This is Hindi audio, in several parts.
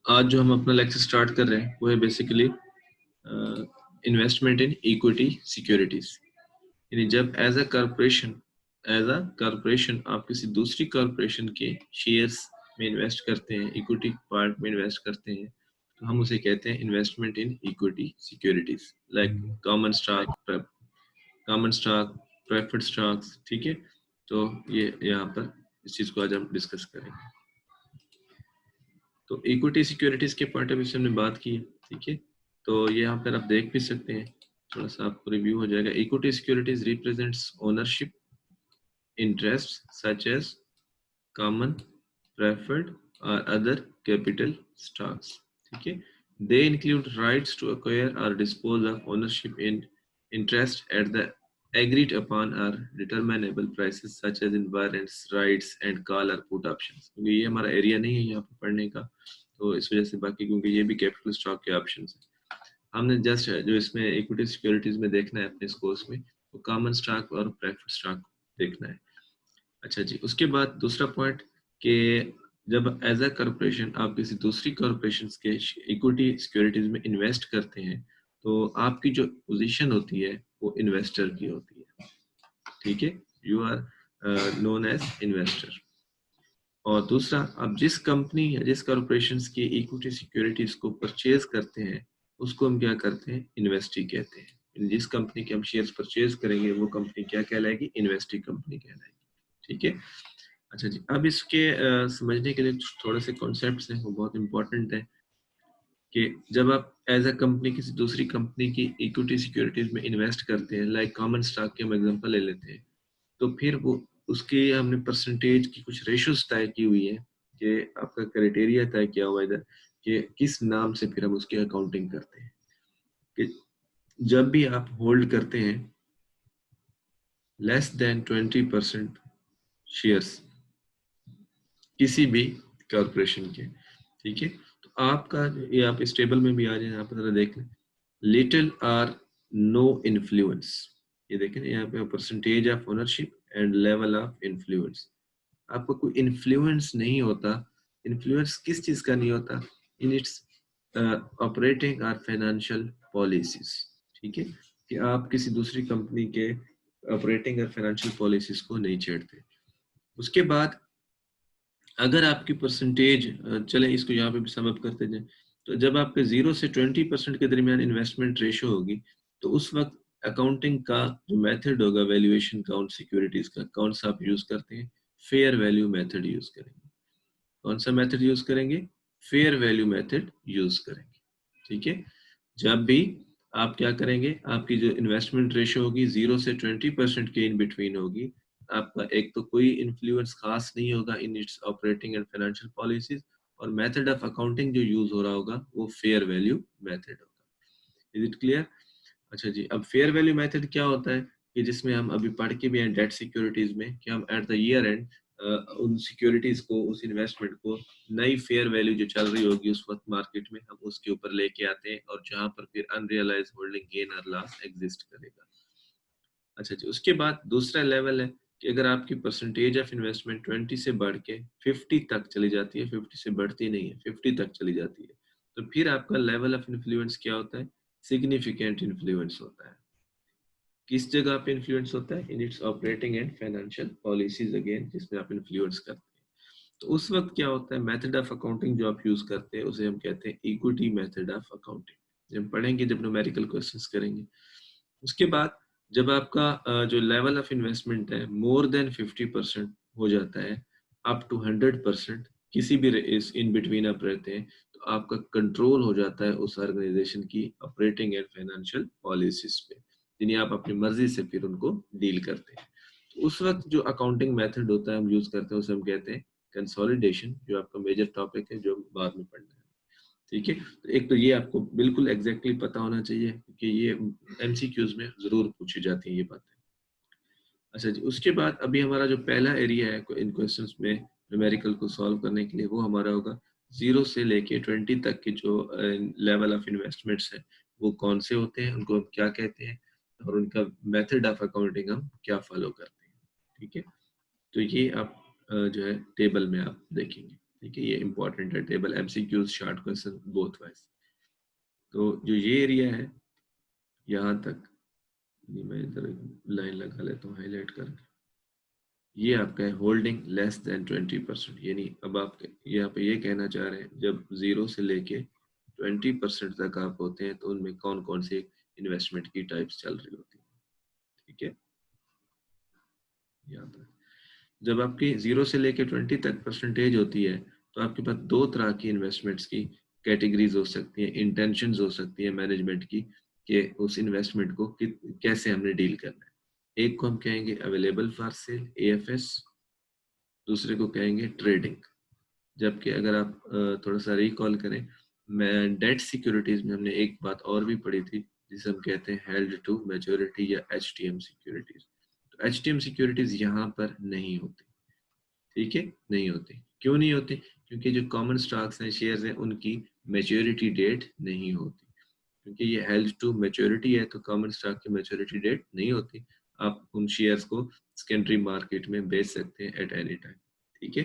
आज जो हम अपना लेक्चर स्टार्ट कर रहे हैं वो है basically investment in equity securities. यानी जब एज अ कॉरपोरेशन आप किसी दूसरी कॉरपोरेशन के शेयर्स में इन्वेस्ट करते हैं, इक्विटी पार्ट में इन्वेस्ट करते हैं, तो हम उसे कहते हैं investment in equity securities like common stock preferred stocks. ठीक है, तो ये यहाँ पर इस चीज़ को आज हम डिस्कस करेंगे। तो इक्विटी सिक्योरिटीज के पॉइंट ऑफ व्यू से हमने बात की है। ठीक है, तो ये यहाँ पर आप देख भी सकते हैं, थोड़ा सा आपको रिव्यू हो जाएगा। Equity securities represents ownership interests such as common, preferred or other capital stocks. ठीक है, they include rights to acquire or dispose of ownership in interest at the agreed upon or determinable prices such as in warrants, rights and call or put options। क्योंकि ये हमारा एरिया नहीं है यहाँ पर पढ़ने का, तो इस वजह से बाकी क्योंकि ये भी कैपिटल स्टॉक के ऑप्शंस हैं, हमने जस्ट जो इसमें इक्विटी सिक्योरिटीज में देखना है अपने इस कोर्स में, वो कॉमन स्टॉक और प्रेफर्ड स्टॉक देखना है। अच्छा जी, उसके बाद दूसरा पॉइंट कि जब एज अ कॉरपोरेशन आप किसी दूसरी कॉरपोरेशन के इक्विटी सिक्योरिटीज में इन्वेस्ट करते हैं, तो आपकी जो पोजीशन होती है वो इन्वेस्टर की होती है। ठीक है, you are known as investor. और दूसरा, आप जिस कंपनी या जिस कॉरपोरेशन की इक्विटी सिक्योरिटीज को परचेज करते हैं, उसको हम क्या करते हैं, इन्वेस्टी कहते हैं। जिस कंपनी के हम शेयर्स परचेज करेंगे वो कंपनी क्या कहलाएगी, इन्वेस्टी कंपनी कहलाएगी। ठीक है, अच्छा जी, अब इसके समझने के लिए थोड़े से कॉन्सेप्ट्स हैं, वो बहुत इंपॉर्टेंट है कि जब आप एज अ कंपनी किसी दूसरी कंपनी की इक्विटी सिक्योरिटीज में इन्वेस्ट करते हैं, लाइक कॉमन स्टॉक के हम एग्जांपल ले लेते हैं, तो फिर वो उसके हमने परसेंटेज की कुछ रेशोज तय की हुई है कि आपका क्राइटेरिया तय किया हुआ है इधर कि किस नाम से फिर हम उसकी अकाउंटिंग करते हैं। कि जब भी आप होल्ड करते हैं लेस देन 20% शेयर्स किसी भी कॉरपोरेशन के, ठीक है, तो आपका ये आप इस टेबल में भी आ जाए, यहाँ पर जरा देख लें, लिटिल आर नो इन्फ्लुएंस। ये देखें यहाँ पे percentage of ownership and level of influence. आपको कोई इन्फ्लुएंस नहीं होता। इन्फ्लुएंस किस चीज का नहीं होता, इन इट्स ऑपरेटिंग और फाइनेंशियल पॉलिसीज। ठीक है, कि आप किसी दूसरी कंपनी के ऑपरेटिंग और फाइनेंशियल पॉलिसीज को नहीं छेड़ते। उसके बाद अगर आपकी परसेंटेज, चले इसको यहाँ पे भी सम अप करते जाए, तो जब आपके 0 से 20% के दरमियान इन्वेस्टमेंट रेशो होगी, तो उस वक्त अकाउंटिंग का जो मेथड होगा वैल्यूएशन का उन सिक्योरिटीज का, कौन सा आप यूज करते हैं, फेयर वैल्यू मेथड यूज करेंगे। कौन सा मेथड यूज करेंगे, फेयर वैल्यू मेथड यूज करेंगे। ठीक है, जब भी आप क्या करेंगे, आपकी जो इन्वेस्टमेंट रेशो होगी 0 से 20% के इन बिटवीन होगी, आपका एक तो कोई इन्फ्लुएंस खास नहीं होगा in its operating and financial policies, और मेथड ऑफ अकाउंटिंग जो यूज हो रहा होगा वो फेयर वैल्यू मेथड होगा। Is it clear? अच्छा जी, अब फेयर वैल्यू मेथड क्या होता है कि जिसमें हम अभी पढ़ के भी हैं डेट सिक्योरिटीज में, कि हम एट द ईयर एंड उन सिक्योरिटीज को, उस इन्वेस्टमेंट को नई फेयर वैल्यू जो चल रही होगी उस वक्त मार्केट में, हम उसके ऊपर लेके आते हैं, और जहां पर फिर अनरियलाइज होल्डिंग गेन और लॉस एग्जिस्ट करेगा। अच्छा जी, उसके बाद दूसरा लेवल है कि अगर आपकी परसेंटेज ऑफ इन्वेस्टमेंट 20 से बढ़ के 50 तक चली जाती है, 50 से बढ़ती नहीं है, 50 तक चली जाती है, तो फिर आपका लेवल ऑफ इन्फ्लुएंस क्या होता है, सिग्निफिकेंट इन्फ्लुएंस होता है। किस जगह पे इन्फ्लुएंस होता है, in its operating and financial policies again, जिसमें आप इन्फ्लुएंस करते हैं। तो उस वक्त क्या होता है, मेथड ऑफ अकाउंटिंग जो आप यूज करते हैं उसे हम कहते हैं इक्विटी मेथड ऑफ अकाउंटिंग। हम पढ़ेंगे जब न्यूमेरिकल क्वेश्चंस करेंगे। उसके बाद जब आपका जो लेवल ऑफ इन्वेस्टमेंट है मोर देन 50% हो जाता है, अप टू 100% किसी भी इस इन बिटवीन आप रहते हैं, तो आपका कंट्रोल हो जाता है उस ऑर्गेनाइजेशन की ऑपरेटिंग एंड फाइनेंशियल पॉलिसीज पे, जिन्हें आप अपनी मर्जी से फिर उनको डील करते हैं। तो उस वक्त जो अकाउंटिंग मेथड होता है हम यूज करते हैं, उसे हम कहते हैं कंसोलिडेशन, जो आपका मेजर टॉपिक है जो बाद में पढ़ना है। ठीक है, तो एक तो ये आपको बिल्कुल एग्जैक्टली पता होना चाहिए क्योंकि ये एमसीक्यूज में जरूर पूछी जाती है ये बातें। अच्छा जी, उसके बाद अभी हमारा जो पहला एरिया है इन क्वेश्चंस में न्यूमेरिकल को सॉल्व करने के लिए, वो हमारा होगा 0 से लेके 20 तक के जो लेवल ऑफ इन्वेस्टमेंट्स हैं वो कौन से होते हैं, उनको हम क्या कहते हैं, और उनका मेथड ऑफ अकाउंटिंग हम क्या फॉलो करते हैं। ठीक है, तो ये आप जो है टेबल में आप देखेंगे। ठीक है, ये इंपॉर्टेंट है table, MCQs, short question both wise. तो जो ये एरिया है यहाँ तक, ये मैं इधर लाइन लगा लेता हूँ हाईलाइट करके, ये आपका है होल्डिंग लेस देन 20%, यानी अब आप यहाँ पे ये कहना चाह रहे हैं जब 0 से लेके 20% तक आप होते हैं तो उनमें कौन कौन से इन्वेस्टमेंट की टाइप्स चल रही होती है। ठीक है, यहाँ पर जब आपकी 0 से लेके 20 तक परसेंटेज होती है तो आपके पास दो तरह की इन्वेस्टमेंट्स की कैटेगरीज हो सकती हैं, इंटेंशंस हो सकती है मैनेजमेंट की कि उस इन्वेस्टमेंट को कैसे हमने डील करना है। एक को हम कहेंगे अवेलेबल फॉर सेल, एएफएस, दूसरे को कहेंगे ट्रेडिंग। जबकि अगर आप थोड़ा सा रिकॉल करें, मैं डेट सिक्योरिटीज में हमने एक बात और भी पढ़ी थी जिसे हम कहते हैं हेल्ड टू मैच्योरिटी या एचटीएम सिक्योरिटीज। तो एचटीएम सिक्योरिटीज यहाँ पर नहीं होती। ठीक है, नहीं होती। क्यों नहीं होती? क्योंकि जो कॉमन स्टॉक्स हैं, शेयर्स हैं, उनकी मैच्योरिटी डेट नहीं होती। क्योंकि ये हेल्ड टू मैच्योरिटी है तो कॉमन स्टॉक की मैच्योरिटी डेट नहीं होती। आप उन शेयर्स को सेकेंडरी मार्केट में बेच सकते हैं एट एनी टाइम। ठीक है,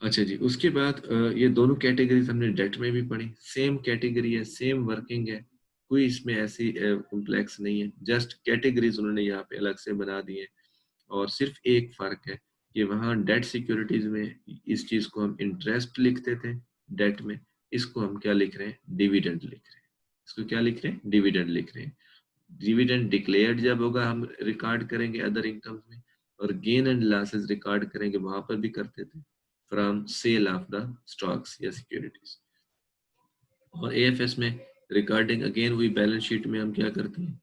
अच्छा जी, उसके बाद ये दोनों कैटेगरीज हमने डेट में भी पढ़ी, सेम कैटेगरी है, सेम वर्किंग है, कोई इसमें ऐसी कॉम्प्लेक्स नहीं है, जस्ट कैटेगरीज उन्होंने यहाँ पे अलग से बना दी है। और सिर्फ एक फर्क है कि वहाँ डेट सिक्योरिटीज में इस चीज को हम इंटरेस्ट लिखते थे, डेट में इसको हम क्या लिख रहे हैं, डिविडेंड लिख रहे हैं। इसको क्या लिख रहे हैं, डिविडेंड लिख रहे हैं। डिविडेंड डिक्लेयर्ड जब होगा हम रिकॉर्ड करेंगे अदर इनकम में, और गेन एंड लॉसेस रिकॉर्ड करेंगे वहां पर भी करते थे from sale of the stocks या सिक्योरिटीज। और एएफएस में रिकॉर्डिंग अगेन हुई बैलेंस शीट में हम क्या करते हैं,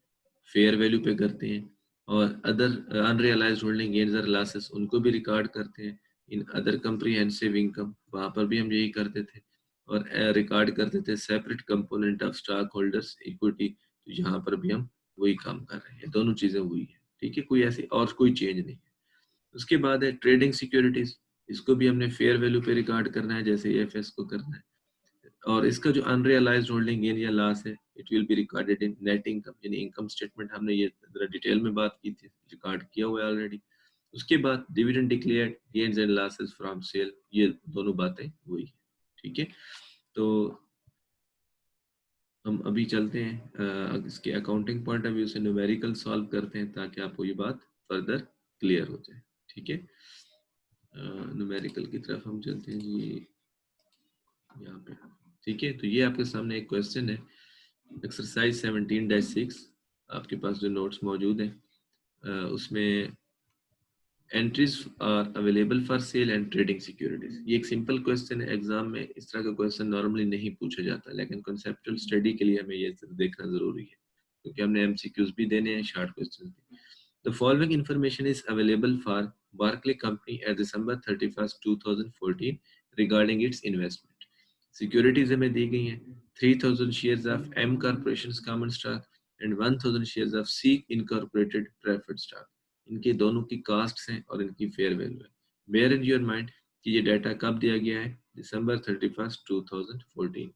फेयर वैल्यू पे करते हैं। और अदर अनरियलाइज्ड होल्डिंग गेन्स और लॉसेस उनको भी रिकॉर्ड करते हैं इन अदर कंप्रीहेंसिव इनकम, वहां पर भी हम यही करते थे। और रिकॉर्ड करते थे separate component of stock holders equity, तो यहाँ पर भी हम वही काम कर रहे हैं, दोनों चीजें हुई है। ठीक है, कोई ऐसी और कोई चेंज नहीं है। उसके बाद है ट्रेडिंग सिक्योरिटीज, इसको भी हमने फेयर वैल्यू पे रिकॉर्ड करना है जैसे एएफएस को करना है। और इसका जो अनरियलाइज्ड होल्डिंग गेन या लॉस है, it will be recorded in net income, यानी इनकम स्टेटमेंट। हमने ये जरा डिटेल में बात की थी, रिकॉर्ड किया हुआ है ऑलरेडी। उसके बाद dividend declared, gains and losses from sale, ये दोनों बातें हुई है। ठीक है, तो हम अभी चलते हैं इसके अकाउंटिंग पॉइंट ऑफ व्यू से न्यूमेरिकल सॉल्व करते हैं ताकि आपको ये बात फर्दर क्लियर हो जाए। ठीक है, न्यूमेरिकल की तरफ हम चलते हैं जी यहाँ पे। ठीक है, तो ये आपके सामने एक क्वेश्चन है, एक्सरसाइज 17-6, आपके पास जो नोट्स मौजूद हैं उसमें entries are available for sale and trading securities. ये एक सिंपल क्वेश्चन है, एग्जाम में इस तरह का क्वेश्चन नॉर्मली नहीं पूछा जाता, लेकिन कॉन्सेप्चुअल स्टडी के लिए हमें ये देखना जरूरी है क्योंकि हमने एमसीक्यूज भी देने हैं, शॉर्ट क्वेश्चन भी। The following information is available for Barclay Company at December 31st, 2014 regarding its investment. Securities हमें दी गई हैं 3000 shares of M Corporation's common stock and 1000 shares of C Incorporated preferred stock. इनके दोनों की कास्ट्स हैं और इनकी फेयर वैल्यू है। बेयर इन योर माइंड कि ये डाटा कब दिया गया है, दिसंबर 31st, 2014।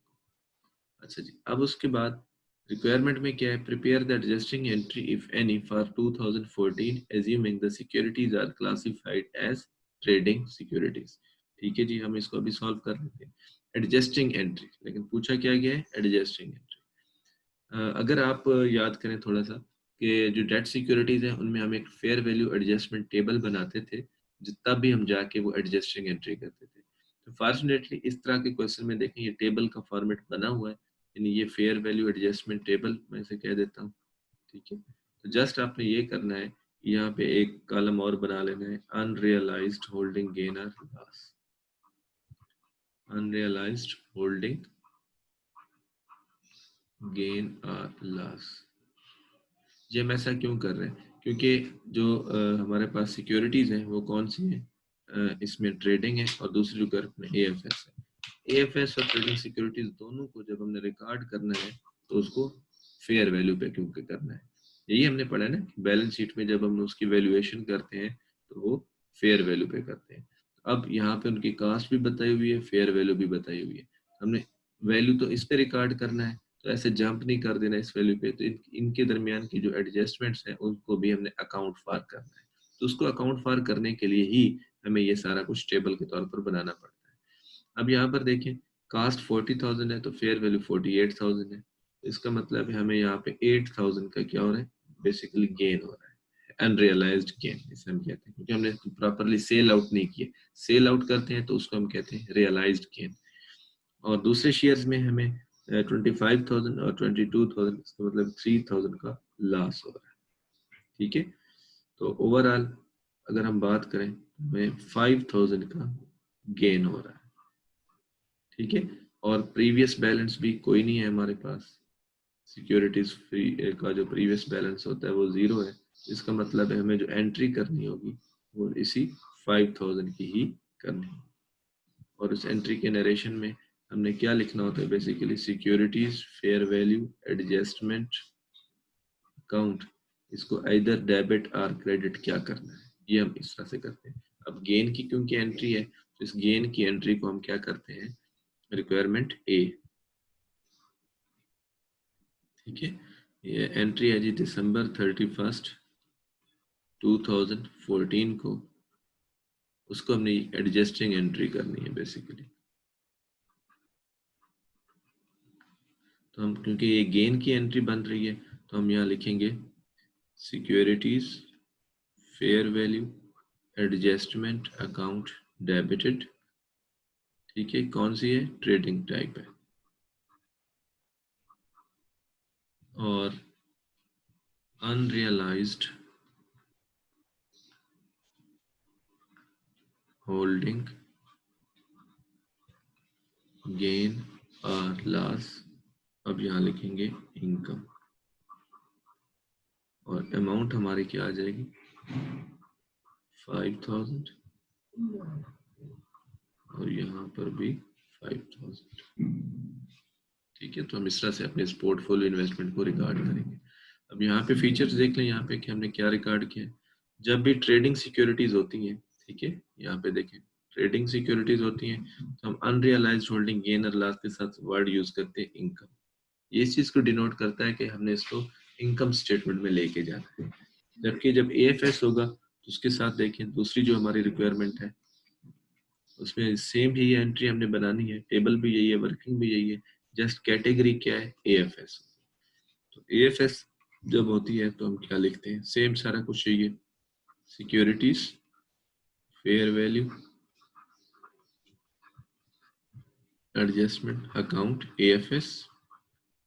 अच्छा जी, अब उसके बाद रिक्वायरमेंट में क्या है, prepare the adjusting entry if any for 2014 assuming the securities are classified as trading securities. ठीक है जी, हम इसको अभी सॉल्व कर लेते हैं। एडजस्टिंग एंट्री, लेकिन पूछा क्या गया है, एडजस्टिंग एंट्री। अगर आप याद करें थोड़ा सा कि जो डेट सिक्योरिटीज है उनमें हम एक फेयर वैल्यू एडजस्टमेंट टेबल बनाते थे, जितना भी हम जाके वो एडजस्टिंग एंट्री करते थे। तो फॉर्चुनेटली इस तरह के क्वेश्चन में देखें ये टेबल का फॉर्मेट बना हुआ है, यानी ये फेयर वैल्यू एडजस्टमेंट टेबल मैं इसे कह देता हूँ। ठीक है, तो जस्ट आपने ये करना है, यहाँ पे एक कॉलम और बना लेना है, अनरियलाइज्ड होल्डिंग गेन और लॉस। अनरियलाइज्ड होल्डिंग गेन और लॉस। ये हम ऐसा क्यों कर रहे हैं, क्योंकि जो हमारे पास सिक्योरिटीज हैं वो कौन सी हैं, इसमें ट्रेडिंग है और दूसरी जो कर में एएफएस है। एएफएस और ट्रेडिंग सिक्योरिटीज दोनों को जब हमने रिकॉर्ड करना है तो उसको फेयर वैल्यू पे क्योंकि करना है। यही हमने पढ़ा है ना, बैलेंस शीट में जब हम उसकी वैल्यूएशन करते हैं तो वो फेयर वैल्यू पे करते हैं। अब यहाँ पे उनकी कास्ट भी बताई हुई है, फेयर वैल्यू भी बताई हुई है। हमने वैल्यू तो इस पे रिकॉर्ड करना है, तो ऐसे जंप नहीं कर देना इस वैल्यू पे। तो इनके दरमियान की जो एडजस्टमेंट्स हैं उनको भी हमने अकाउंट फॉर करना है। तो उसको अकाउंट फॉर करने के लिए ही हमें ये सारा कुछ टेबल के तौर पर बनाना पड़ता है। अब यहाँ पर देखें कास्ट 40,000 है तो फेयर वैल्यू 48,000 है, इसका मतलब है हमें यहाँ पे 8,000 का क्या हो रहा है, बेसिकली गेन हो रहा है, अनरियलाइज्ड गेन इसे हम कहते हैं, क्योंकि हमने प्रॉपरली सेल आउट नहीं किया। सेल आउट करते हैं तो उसको हम कहते हैं रियलाइज्ड गेन। और दूसरे शेयर्स में हमें 25,000 और 22,000, इसका मतलब 3,000 का लॉस हो रहा है। ठीक है, तो ओवरऑल अगर हम बात करें तो हमें 5,000 का गेन हो रहा है। ठीक है, और प्रीवियस बैलेंस भी कोई नहीं है हमारे पास, सिक्योरिटीज फ्री का जो प्रीवियस बैलेंस होता है वो 0 है। इसका मतलब है हमें जो एंट्री करनी होगी वो इसी 5,000 की ही करनी होगी। और उस एंट्री के नरेशन में हमने क्या लिखना होता है, basically securities fair value adjustment account, इसको इधर डेबिट और क्रेडिट क्या करना है, ये हम इस तरह से करते हैं। अब गेन की क्योंकि एंट्री है तो इस गेन की एंट्री को हम क्या करते हैं, रिक्वायरमेंट ए। ठीक है, ये एंट्री है जी दिसंबर 31, 2014 को, उसको हमने एडजस्टिंग एंट्री करनी है बेसिकली। तो हम क्योंकि ये गेन की एंट्री बन रही है तो हम यहाँ लिखेंगे securities fair value adjustment account debited. ठीक है, कौन सी है, ट्रेडिंग टाइप है। और अनरियलाइज्ड होल्डिंग गेन और लॉस, अब यहाँ लिखेंगे इनकम, और अमाउंट हमारी क्या आ जाएगी 5,000, और यहाँ पर भी 5,000। ठीक है, तो हम इस तरह से अपने इस पोर्टफोलियो इन्वेस्टमेंट को रिकॉर्ड करेंगे। अब यहाँ पे फीचर्स देख लें, यहाँ पे कि हमने क्या रिकॉर्ड किया है। जब भी ट्रेडिंग सिक्योरिटीज होती हैं, ठीक है, यहाँ पे देखें ट्रेडिंग सिक्योरिटीज होती हैं तो हम अनरियलाइज्ड होल्डिंग गेन और लॉस के साथ वर्ड यूज करते हैं इनकम। ये इस चीज को डिनोट करता है कि हमने इसको इनकम स्टेटमेंट में लेके जाना है। जबकि जब एएफएस होगा तो उसके साथ देखें दूसरी जो हमारी रिक्वायरमेंट है उसमें सेम ही एंट्री हमने बनानी है, टेबल भी यही है, वर्किंग भी यही है, जस्ट कैटेगरी क्या है एएफएस। तो एएफएस जब होती है तो हम क्या लिखते हैं, सेम सारा कुछ चाहिए, securities fair value adjustment account AFS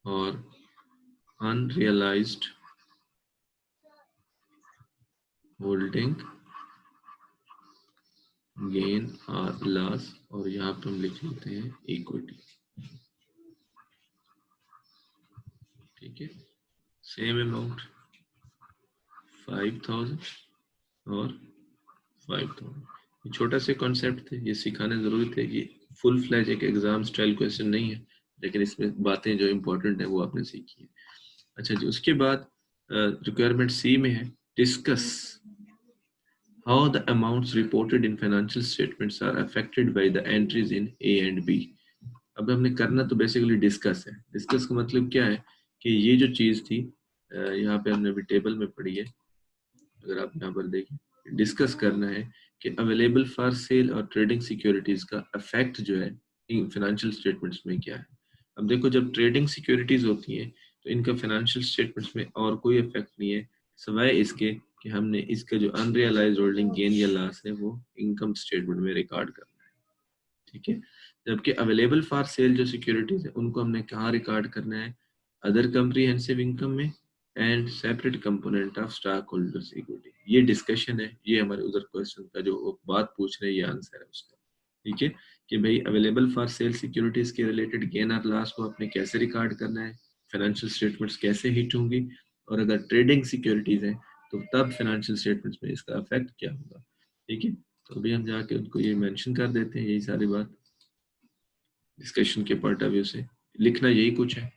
और अनरियलाइज्ड होल्डिंग गेन और लॉस, और यहाँ पे हम लिख लेते हैं इक्विटी। ठीक है, सेम अमाउंट 5,000 और 5,000। ये छोटा से कॉन्सेप्ट थे, ये सिखाने जरूरी थे कि फुल फ्लैज एक एग्जाम स्टाइल क्वेश्चन नहीं है, लेकिन इसमें बातें जो इम्पोर्टेंट है वो आपने सीखी है। अच्छा जी, उसके बाद रिक्वायरमेंट सी में है discuss how the amounts reported in financial statements are affected by the entries in A and B. अब हमने करना तो बेसिकली डिस्कस है। डिस्कस का मतलब क्या है कि ये जो चीज थी यहाँ पे हमने अभी टेबल में पढ़ी है, अगर आप यहाँ पर देखें डिस्कस करना है कि अवेलेबल फॉर सेल और ट्रेडिंग सिक्योरिटीज का इफेक्ट जो है इन फाइनेंशियल स्टेटमेंट्स में क्या है। अब देखो जब ट्रेडिंग सिक्योरिटीज होती हैं तो इनका फाइनेंशियल स्टेटमेंट्स में और कोई इफेक्ट नहीं है सिवाय इसके कि हमने इसका जो अनरियलाइज्ड होल्डिंग गेन या लॉस है वो इनकम स्टेटमेंट में रिकॉर्ड करना है। ठीक है, जबकि अवेलेबल फॉर सेल जो सिक्योरिटीज है उनको हमने कहाँ रिकॉर्ड करना है, अदर कम्प्रीहेंसिव इनकम में and separate component of stock holders equity. ये डिस्कशन है, ये हमारे उधर क्वेश्चन का जो बात पूछ रहे हैं ये आंसर है उसका। ठीक है, कि भाई अवेलेबल फॉर सेल सिक्योरिटीज के रिलेटेड गेन और लॉस को आपने कैसे रिकॉर्ड करना है, फाइनेंशियल स्टेटमेंट्स कैसे हिट होंगी, और अगर ट्रेडिंग सिक्योरिटीज है तो तब फाइनेंशियल स्टेटमेंट्स में इसका इफेक्ट क्या होगा। ठीक है, तो अभी हम जाके उनको ये मेंशन कर देते हैं, यही सारी बात डिस्कशन के पॉइंट ऑफ व्यू से लिखना यही कुछ है।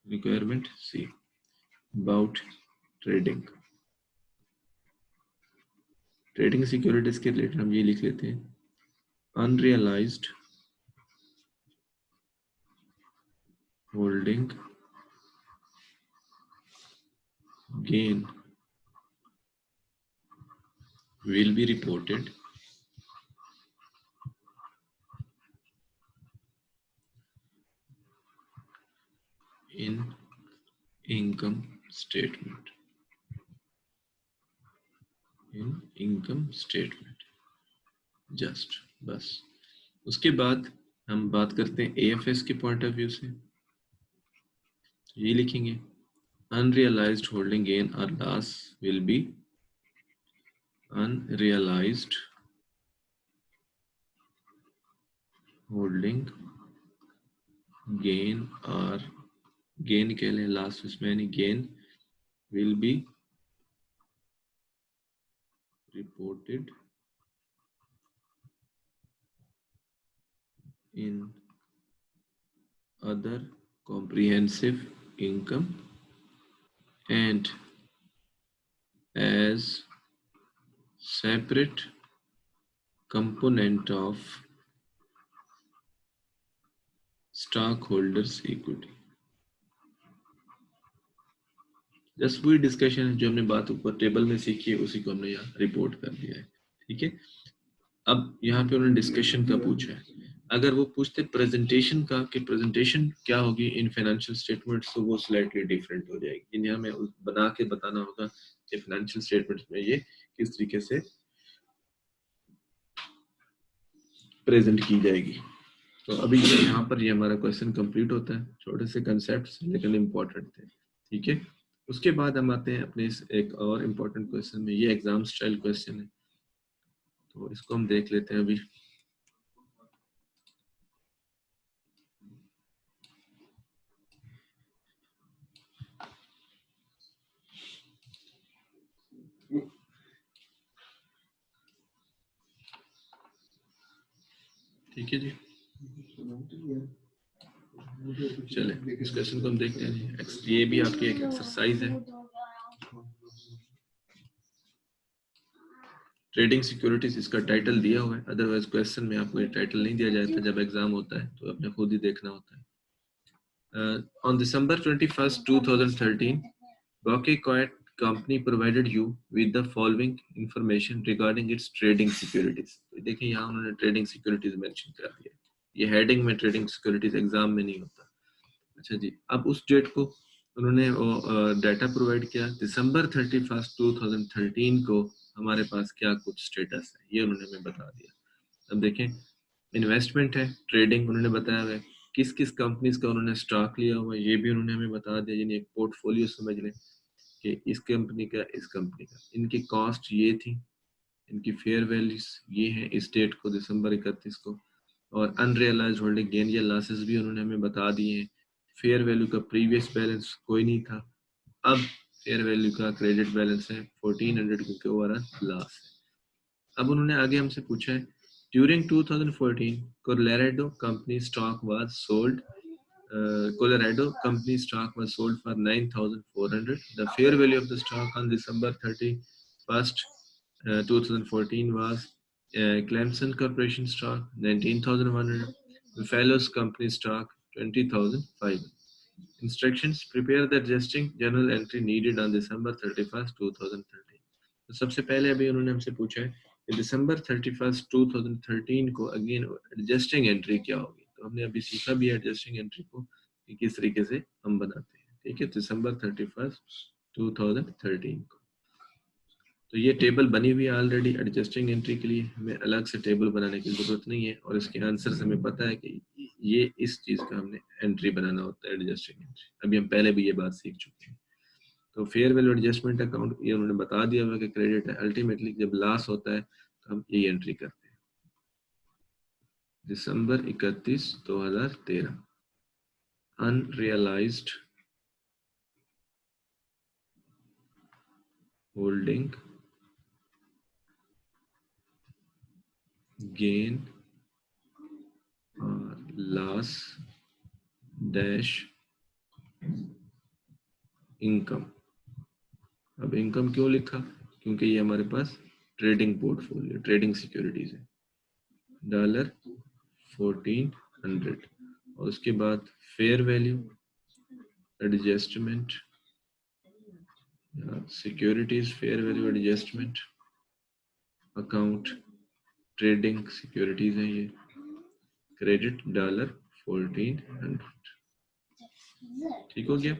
Requirement see about trading, trading securities के रिलेटेड हम ये लिख लेते हैं unrealised holding gain will be reported in income statement, in income statement, just बस। उसके बाद हम बात करते हैं AFS के पॉइंट ऑफ व्यू से, ये लिखेंगे unrealized holding gain or loss will be unrealized holding gain or gain कह लें, loss उसमें नहीं, gain will be reported in other comprehensive income and as separate component of stockholders equity। Just वही डिस्कशन है जो हमने बात ऊपर टेबल में सीखी है, उसी को हमने यहाँ रिपोर्ट कर दिया है। ठीक है, अब यहाँ पे उन्होंने डिस्कशन का पूछा है, अगर वो पूछते प्रेजेंटेशन का कि प्रेजेंटेशन क्या होगी इन फाइनेंशियल स्टेटमेंट्स, तो वो स्लाइटली डिफरेंट हो जाएगी। इन हमें बना के बताना होगा कि फाइनेंशियल स्टेटमेंट्स में ये किस तरीके से प्रेजेंट की जाएगी। तो अभी यहाँ पर ये हमारा क्वेश्चन कंप्लीट होता है, छोटे से कंसेप्ट्स लेकिन इम्पोर्टेंट थे। ठीक है, उसके बाद हम आते हैं अपने इस एक और इम्पोर्टेंट क्वेश्चन में, ये एग्जाम स्टाइल क्वेश्चन है, तो इसको हम देख लेते हैं अभी। ठीक है जी, चले इस क्वेश्चन को हम देखते हैं। ये भी आपकी एक एक्सरसाइज है। ट्रेडिंग सिक्योरिटीज इसका टाइटल दिया हुआ है, अदरवाइज क्वेश्चन में आपको ये टाइटल नहीं दिया जाता जब एग्जाम होता है, तो आपने खुद ही देखना होता है। On December 21st 2013 Bokeh Coit company provided you with the following information regarding its trading securities। तो देखिए यहाँ उन्होंने ट्रेडिंग सिक्योरिटीज मेंशन कर दिया, ये हेडिंग में ट्रेडिंग सिक्योरिटीज एग्जाम में नहीं होता। अच्छा जी, अब उस डेट को उन्होंने डाटा प्रोवाइड किया, December 31st 2013 को हमारे पास क्या कुछ स्टेटस है ये उन्होंने हमें बता दिया। अब देखें, इन्वेस्टमेंट है, ट्रेडिंग उन्होंने बताया हुआ है, किस किस कंपनीज का उन्होंने स्टॉक लिया हुआ है ये भी उन्होंने हमें बता दिया, यानी एक पोर्टफोलियो समझ लें कि इस कंपनी का, इस कंपनी का, इनकी कॉस्ट ये थी, इनकी फेयर वैल्यूज ये है इस डेट को December 31 को, और अनरियलाइज होल्डिंग गेन या लॉसेस भी उन्होंने हमें बता दिए हैं। फेयर वैल्यू का प्रीवियस बैलेंस कोई नहीं था, अब फेयर वैल्यू का क्रेडिट बैलेंस है 1400 क्योंकि ओवरऑल लॉस है। अब उन्होंने आगे हमसे पूछा है, during 2014 Colorado company stock was sold, Colorado company stock was sold for 9,400. The fair value of the stock on December 31st, 2014 was Clemson Corporation stock 19,100. Fellows company stock 20,500. Instructions: prepare the adjusting journal entry needed on December 31st, 2013. तो सबसे पहले अभी उन्होंने हमसे पूछा है कि December 31st, 2013 को अगेन एडजस्टिंग एंट्री क्या होगी। तो हमने अभी सीखा भी एडजस्टिंग एंट्री को कि किस तरीके से हम बनाते हैं। ठीक है, December 31st, 2013 को तो ये टेबल बनी हुई है ऑलरेडी एडजस्टिंग एंट्री के लिए, हमें अलग से टेबल बनाने की जरूरत नहीं है, और इसके आंसर से हमें पता है कि ये इस चीज का हमने एंट्री बनाना होता है, एडजस्टिंग एंट्री। अभी हम पहले भी ये बात सीख चुके हैं। तो फेयर वैल्यू एडजस्टमेंट अकाउंट ये उन्होंने बता दिया हुआ कि क्रेडिट है, अल्टीमेटली जब लॉस होता है तो हम ये एंट्री करते हैं। December 31, 2013 अनरियलाइज्ड होल्डिंग गेन और लॉस डैश इनकम। अब इनकम क्यों लिखा, क्योंकि ये हमारे पास ट्रेडिंग पोर्टफोलियो, ट्रेडिंग सिक्योरिटीज है, $1400, और उसके बाद fair value adjustment, securities fair value adjustment account, trading securities है ये, क्रेडिट $1400। ठीक हो गया।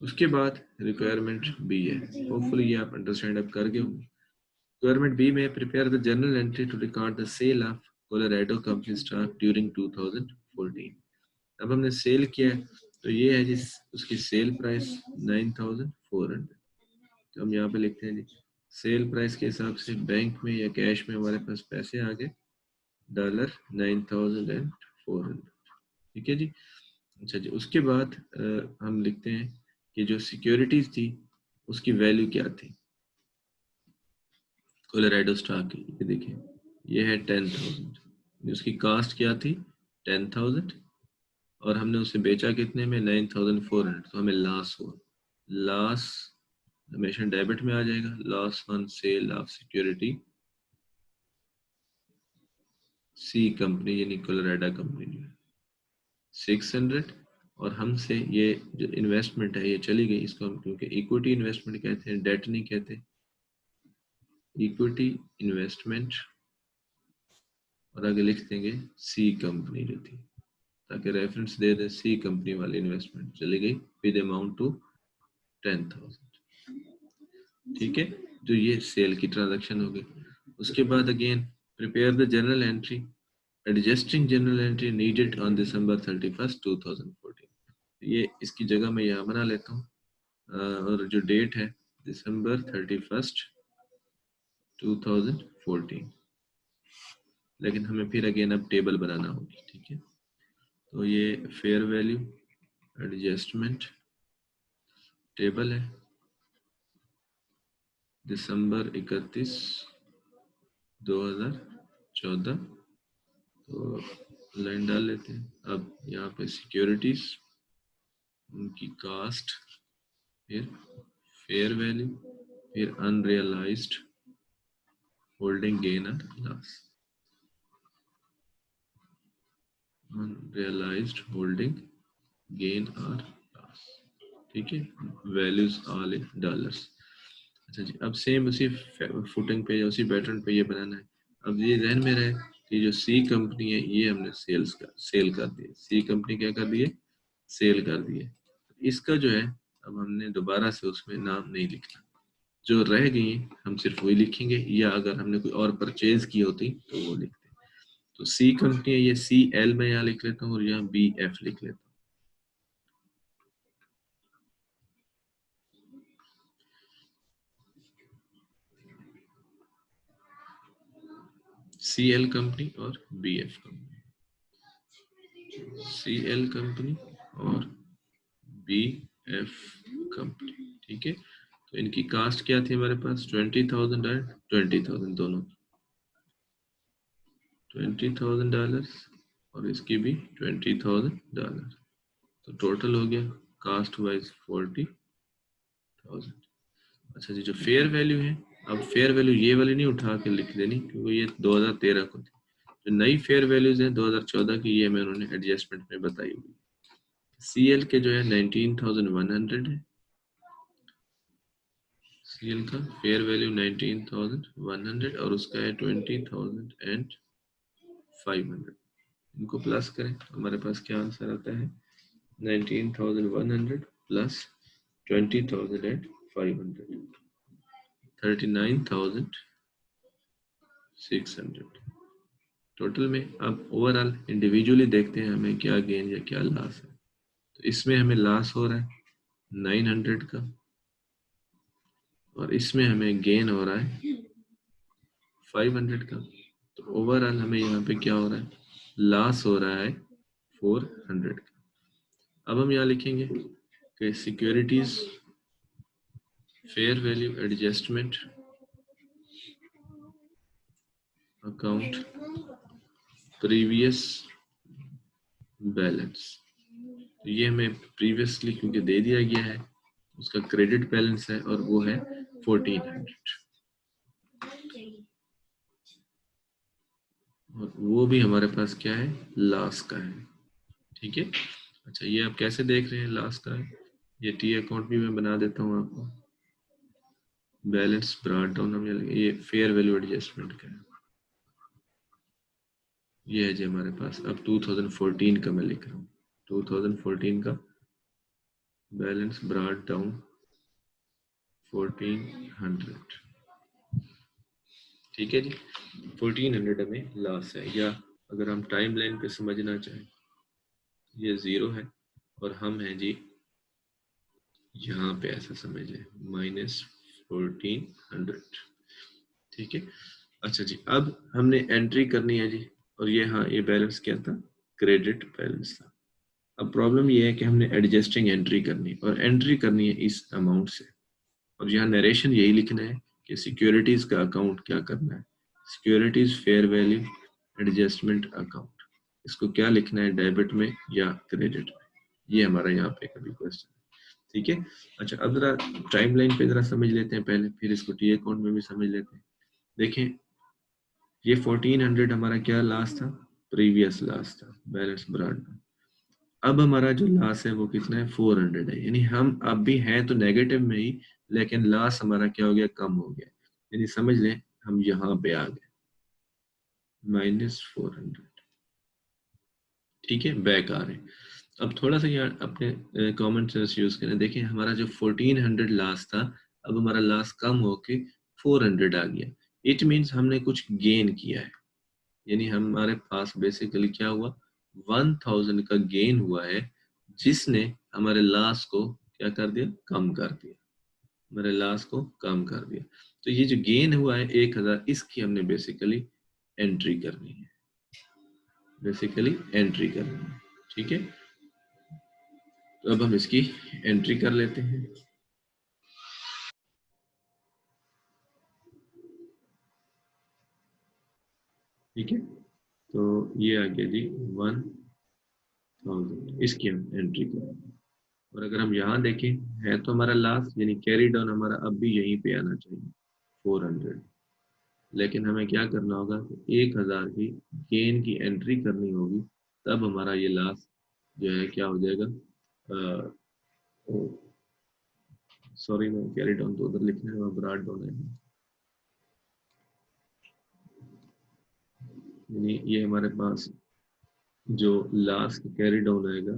उसके बाद रिक्वायरमेंट बी है, होपफुली ये आप अंडरस्टैंड अब कर गए होंगे। रिक्वायरमेंट बी में prepare the journal entry to record the sale of Colorado company stock during 2014। अब हमने सेल किया है, तो ये है जिस उसकी सेल प्राइस 9400। तो हम यहाँ पे लिखते हैं जी, सेल प्राइस के हिसाब से बैंक में या कैश में हमारे पास पैसे आ गए $9,400। ठीक है जी। अच्छा जी, उसके बाद हम लिखते हैं कि जो सिक्योरिटीज थी उसकी वैल्यू क्या थी कोलोराडो स्टॉक की। ये देखिए, ये है 10,000। उसकी कास्ट क्या थी 10,000, और हमने उसे बेचा कितने में 9,400। तो हमें लॉस हुआ। लॉस हमेशा डेबिट में आ जाएगा। Loss on sale of security C company यानी कोलोराडो कंपनी जो है 600, और हमसे ये जो इन्वेस्टमेंट है ये चली गई। इसको हम क्योंकि इक्विटी इन्वेस्टमेंट कहते हैं, डेट नहीं कहते, इक्विटी इन्वेस्टमेंट, और आगे लिख देंगे सी कंपनी जो थी, ताकि रेफरेंस दे दे सी कंपनी वाली इन्वेस्टमेंट चली गई विद अमाउंट टू 10,000। ठीक है, जो ये सेल की ट्रांजैक्शन हो गई। उसके बाद again prepare the journal entry adjusting journal entry needed on December 31st 2014। ये इसकी जगह मैं यहाँ बना लेता हूँ, और जो डेट है December 31st 2014, लेकिन हमें फिर अगेन अब टेबल बनाना होगी। ठीक है, तो ये फेयर वैल्यू एडजस्टमेंट टेबल है December 31, 2014। तो लाइन डाल लेते हैं। अब यहाँ पे सिक्योरिटीज, उनकी कास्ट, फिर फेयर वैल्यू, फिर अनरियलाइज्ड होल्डिंग गेन और लॉस, अनरियलाइज्ड होल्डिंग गेन और लॉस। ठीक है, वैल्यूज ऑल इन डॉलर्स। अच्छा जी, अब सेम उसी फुटिंग पे या उसी पैटर्न पे ये बनाना है। अब ये ध्यान में रहे कि जो सी कंपनी है ये हमने सेल कर दी है। सी कंपनी क्या कर दी है, सेल कर दी है। इसका जो है अब हमने दोबारा से उसमें नाम नहीं लिखना, जो रह गई हम सिर्फ वही लिखेंगे, या अगर हमने कोई और परचेज की होती तो वो लिखते। तो सी कंपनी है, ये CL में यहाँ लिख लेता हूँ और यहाँ BF लिख लेता हूँ। CL कंपनी और BF कंपनी, CL कंपनी और BF कंपनी। ठीक है, तो इनकी कास्ट क्या थी हमारे पास 20,000 और 20,000 दोनों, $20,000, और इसकी भी $20,000। तो टोटल हो गया कास्ट वाइज 40,000। अच्छा जी, जो फेयर वैल्यू है, अब फेयर वैल्यू ये वाली नहीं उठा के लिख देनी क्योंकि ये 2013 को थी। जो नई फेयर वैल्यूज हैं 2014 की, ये मैं उन्होंने एडजस्टमेंट में बताई हुई। CL के जो है 19,100 है, CL का फेयर वैल्यू 19,100 और उसका है 20,500। इनको प्लस करें तो हमारे पास क्या आंसर आता है 19,100 प्लस 20,500, 39,600 टोटल में। अब ओवरऑल इंडिविजुअली देखते हैं हमें क्या गेन या क्या लॉस है। तो इसमें हमें लॉस हो रहा है 900 का, और इसमें हमें गेन हो रहा है 500 का। तो ओवरऑल हमें यहाँ पे क्या हो रहा है, लॉस हो रहा है 400 का। अब हम यहाँ लिखेंगे कि securities fair value adjustment account previous balance. तो ये हमें प्रीवियसली क्योंकि दे दिया गया है, उसका क्रेडिट बैलेंस है और वो है 1400, और वो भी हमारे पास क्या है, लॉस का है। ठीक है, अच्छा ये आप कैसे देख रहे हैं लॉस का है, ये टी अकाउंट भी मैं बना देता हूँ आपको। बैलेंस ब्रॉट डाउन हम ये फेयर वैल्यू एडजस्टमेंट का है, ये है जी हमारे पास। अब 2014 का मैं लिख रहा हूँ, 2014 का बैलेंस ब्रॉट डाउन 1400, ठीक है जी। 1400 हमें लॉस है, या अगर हम टाइम लाइन पे समझना चाहें, ये 0 है और हम हैं जी यहाँ पे, ऐसा समझे -1400, ठीक है। अच्छा जी, अब हमने एंट्री करनी है जी, और ये हाँ, ये बैलेंस क्या था, क्रेडिट बैलेंस था। अब प्रॉब्लम ये है कि हमने एडजस्टिंग एंट्री करनी, और एंट्री करनी है इस अमाउंट से, और यहाँ नरेशन यही लिखना है कि सिक्योरिटीज का अकाउंट क्या करना है, securities fair value adjustment account, इसको क्या लिखना है, डेबिट में या क्रेडिट में, ये हमारा यहाँ पे कभी क्वेश्चन, ठीक है। अच्छा, अब जरा टाइम लाइन पे जरा समझ लेते हैं पहले, फिर इसको टी अकाउंट में भी समझ लेते हैं। देखें, ये 1400 हमारा क्या लास्ट था, प्रीवियस लास्ट था, बैलेंस ब्रॉड। अब हमारा जो लास्ट है वो कितना है, 400 है, यानी हम अब भी हैं तो नेगेटिव में ही, लेकिन लास्ट हमारा क्या हो गया, कम हो गया, यानी समझ लें हम यहाँ पे आ गए, -400, ठीक है, बैक आ रहे हैं। अब थोड़ा सा यार अपने कॉमन सेंस यूज करें, देखें हमारा जो 1400 लास्ट था, अब हमारा लास्ट कम होके 400 आ गया, इट मीन्स हमने कुछ गेन किया है, यानी हमारे पास बेसिकली क्या हुआ, 1000 का गेन हुआ है, जिसने हमारे लॉस को क्या कर दिया, कम कर दिया, हमारे लॉस को कम कर दिया। तो ये जो गेन हुआ है 1000, इसकी हमने बेसिकली एंट्री करनी है, बेसिकली एंट्री करनी है, ठीक है। तो अब हम इसकी एंट्री कर लेते हैं, ठीक है। तो ये आ गया जी 1000, इसकी हम एंट्री करेंगे, और अगर हम यहाँ देखें, है तो हमारा लास्ट, यानी कैरी डाउन हमारा अब भी यहीं पे आना चाहिए 400, लेकिन हमें क्या करना होगा, 1000 की गेन की एंट्री करनी होगी, तब हमारा ये लास्ट जो है क्या हो जाएगा, सॉरी मैं कैरी डाउन तो उधर लिखना है, वहाँ ब्रॉड डाउन है, यानी ये हमारे पास जो लास्ट कैरी डाउन आएगा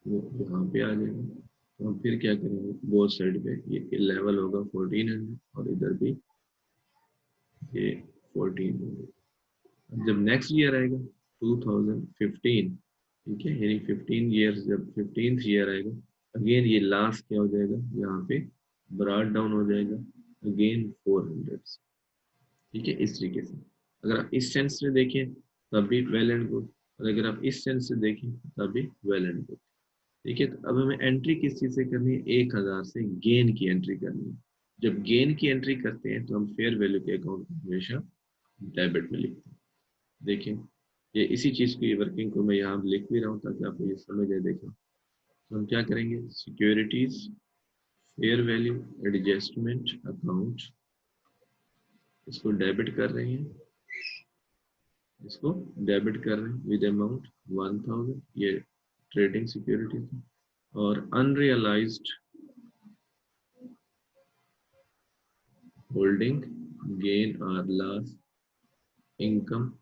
वो यहाँ पे आ जाएगा। तो हम फिर क्या करेंगे, बोथ साइड पे ये लेवल होगा 1400, और इधर भी ये 1400। जब नेक्स्ट ईयर आएगा 2015, ठीक है, यानी 15 ईयर्स, जब 15th ईयर आएगा, अगेन ये लास्ट क्या हो जाएगा, यहाँ पे ब्रॉड डाउन हो जाएगा अगेन 400, ठीक है, इस तरीके से। अगर आप इस सेंस से देखें तब भी वेल एंड गुड, और अगर आप इस सेंस से देखें तब भी वेल एंड गुड, ठीक है। तो अब हमें एंट्री किस चीज से करनी है, 1000 से गेन की एंट्री करनी है। जब गेन की एंट्री करते हैं तो हम फेयर वैल्यू के अकाउंट में हमेशा डेबिट में लिखते हैं। देखें, ये इसी चीज की वर्किंग को मैं यहाँ लिख भी रहा हूँ ताकि आपको ये समझ आए। देखें, तो हम क्या करेंगे, securities fair value adjustment account, इसको डेबिट कर रहे हैं, इसको डेबिट कर रहे हैं विद अमाउंट 1000, ये ट्रेडिंग सिक्योरिटीज है, और अनरियलाइज्ड होल्डिंग गेन और लॉस इनकम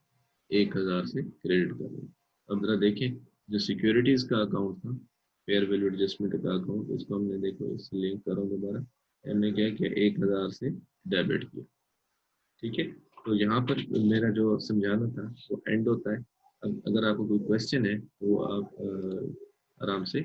1000 से क्रेडिट कर रहे हैं। अब जरा देखें, जो सिक्योरिटीज का अकाउंट था, फेयर वैल्यू एडजस्टमेंट का अकाउंट, इसको हमने देखो इस लिंक करो दोबारा, हमने क्या किया, 1000 से डेबिट किया, ठीक है। तो यहाँ पर मेरा जो समझाना था वो एंड होता है। अब अगर आपको कोई क्वेश्चन है तो आप आराम से